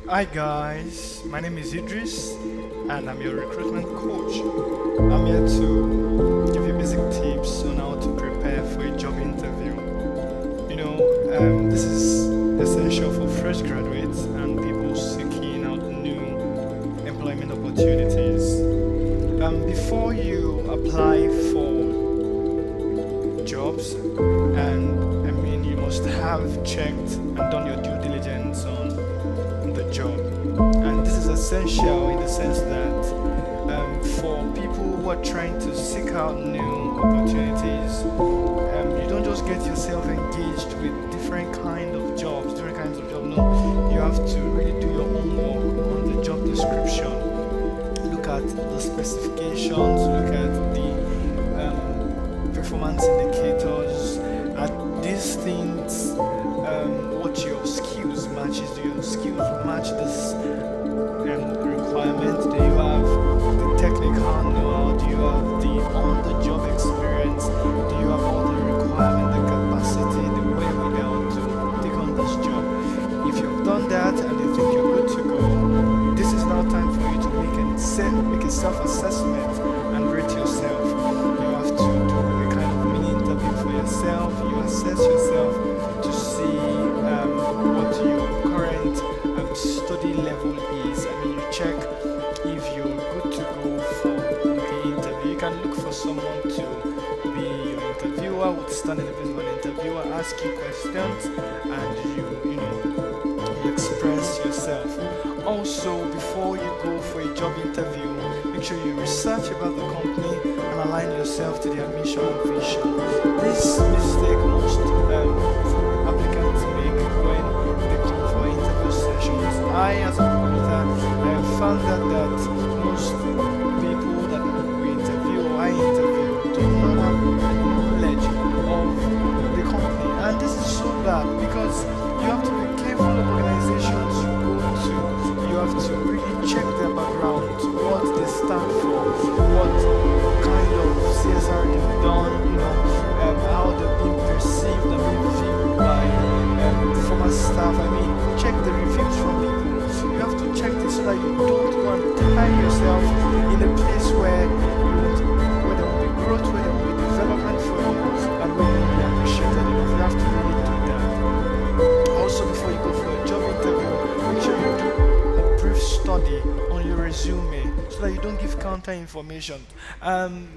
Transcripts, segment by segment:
Hi guys, my name is Idris and I'm your recruitment coach. I'm here to give you basic tips on how to prepare for a job interview. This is essential for fresh graduates and people seeking out new employment opportunities. Before you apply for jobs, and you must have checked and done your due diligence on the job. And this is essential in the sense that for people who are trying to seek out new opportunities, you don't just get yourself engaged with different kinds of jobs. No, you have to really do your homework on the job description. Look at the specifications. Look at the performance indicators. At these things, what your skills matches. Do your skills match this requirement? Do you have the technical know-how? Do you have the on-the-job experience? Do you have all the requirement, the capacity, the wherewithal to take on this job? If you've done that and you think you're good to go, this is now time for you to make a self-assessment and rate yourself. You have to do a kind of mini interview for yourself. You assess yourself to see what your current study level is. You check if you're good to go for the interview. You can look for someone to be your interviewer, would stand in the place of an interviewer, ask you questions, and you express yourself. Also, before you go for a job interview, make sure you research about the company and align yourself to their mission and vision. This mistake most applicants make when they come for interview sessions. I, as a recruiter, I have found that most people that we interview or I interview do not have knowledge of the company, and this is so bad because you have to be careful of organizations you go to. You have to really check their background, what they stand for, what kind of CSR they've done, how they're being perceived and being viewed by former staff. Check the reviews from people. You have to check this so that you don't go and tie yourself in a place where there will be growth, where there will be development for you, and where you will be appreciated enough. You have to really do that. Also, before you go for a job interview, make sure you do a brief study on your resume so that you don't give counter information.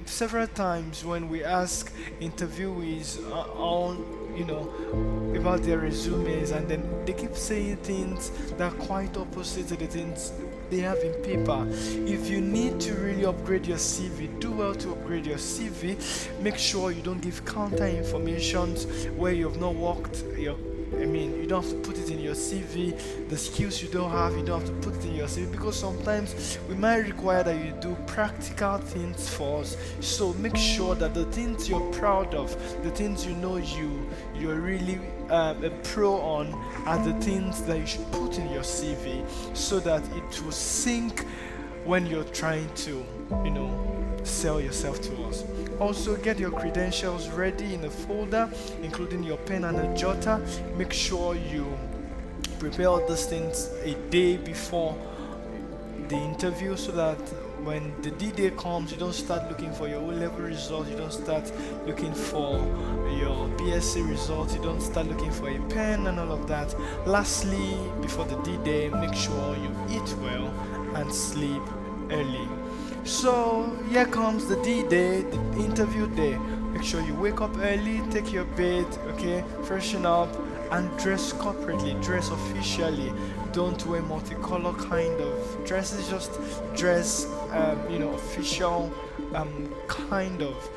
Several times when we ask interviewees about their resumes, and then they keep saying things that are quite opposite to the things they have in paper. If you need to really upgrade your CV, do well to upgrade your CV. Make sure you don't give counter information where you have not worked. You don't have to put it in your CV. The skills you don't have, you don't have to put it in your CV, because sometimes we might require that you do practical things for us. So make sure that the things you're proud of, the things you're really a pro on, are the things that you should put in your CV, so that it will sink when you're trying to sell yourself to us. Also, get your credentials ready in a folder, including your pen and a jotter. Make sure you prepare all these things a day before the interview, so that when the D-Day comes, you don't start looking for your O-level results, you don't start looking for your BSc results, you don't start looking for a pen and all of that. Lastly, before the D-Day, make sure you eat well and sleep early. So here comes the D-Day, the interview day. Make sure you wake up early, take your bed, freshen up, and dress corporately, dress officially. Don't wear multicolor kind of dresses, just dress official kind of.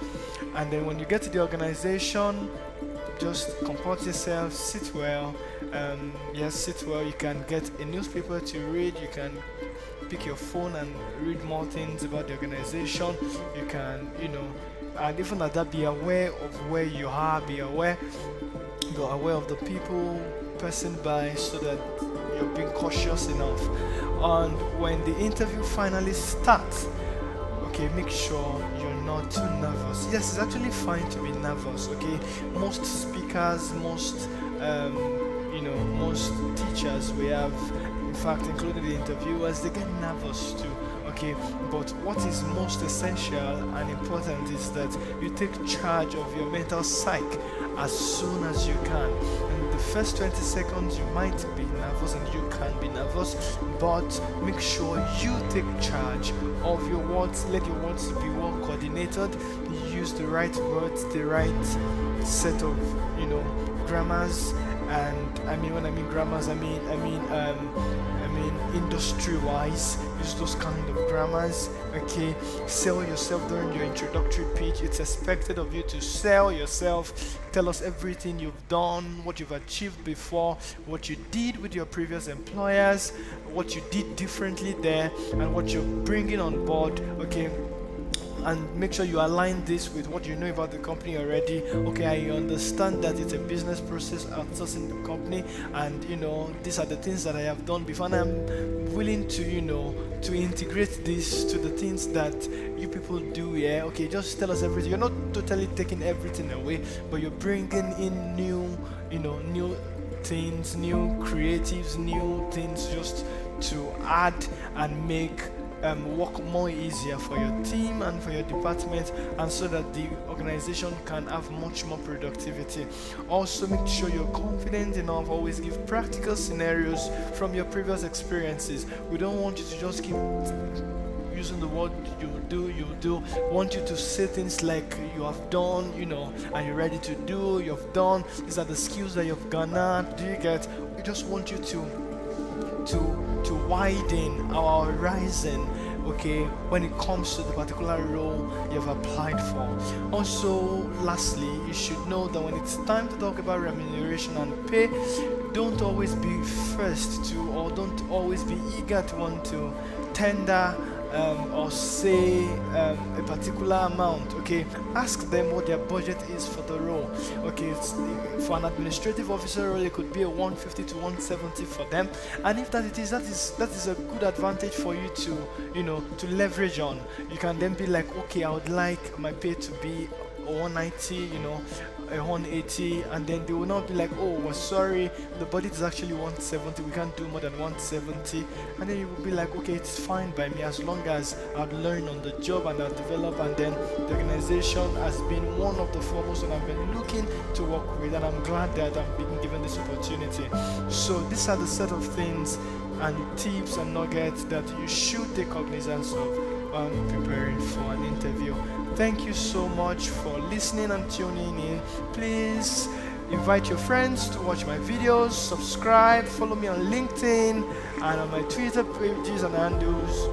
And then when you get to the organization, just comport yourself, sit well. Sit well. You can get a newspaper to read, you can pick your phone and read more things about the organization. You can, and even at that, be aware of where you are, be aware of the people passing by, so that you're being cautious enough. And when the interview finally starts, make sure you're not too nervous. Yes, it's actually fine to be nervous. Most speakers, most teachers, we have in fact, including the interviewers, they get nervous too. Okay, but what is most essential and important is that you take charge of your mental psyche as soon as you can. In the first 20 seconds, you might be nervous and you can be nervous, but make sure you take charge of your words. Let your words be well coordinated. Use the right words, the right set of grammars. And when I mean grammars, I mean industry-wise, use those kind of grammars. Okay, sell yourself during your introductory pitch. It's expected of you to sell yourself. Tell us everything you've done, what you've achieved before, what you did with your previous employers, what you did differently there, and what you're bringing on board. Okay, and make sure you align this with what you know about the company already. Okay, I understand that it's a business process outsourcing the company, and these are the things that I have done before, and I'm willing to to integrate this to the things that you people do. Yeah, okay, just tell us everything. You're not totally taking everything away, but you're bringing in new things, new creatives, new things, just to add and make work more easier for your team and for your department, and so that the organization can have much more productivity. Also, make sure you're confident enough. Always give practical scenarios from your previous experiences. We don't want you to just keep using the word you do. We want you to say things like you have done, and you're ready to do, you've done, these are the skills that you've garnered. Do you get? We just want you to widen our horizon, okay, when it comes to the particular role you've applied for. Also, lastly, you should know that when it's time to talk about remuneration and pay, don't always be first to, or don't always be eager to want to tender or say a particular amount. Okay, ask them what their budget is for the role. Okay, for an administrative officer role, it could be a 150 to 170 for them, and if that is a good advantage for you to leverage on. You can then be like, okay, I would like my pay to be 190, a 180, and then they will not be like, oh, we're sorry, the budget is actually 170, we can't do more than 170. And then you will be like, okay, it's fine by me, as long as I've learned on the job and I've developed, and then the organization has been one of the foremost that I've been looking to work with, and I'm glad that I'm being given this opportunity. So these are the set of things and tips and nuggets that you should take cognizance of preparing for an interview. Thank you so much for listening and tuning in. Please invite your friends to watch my videos, subscribe, follow me on LinkedIn and on my Twitter pages and handles.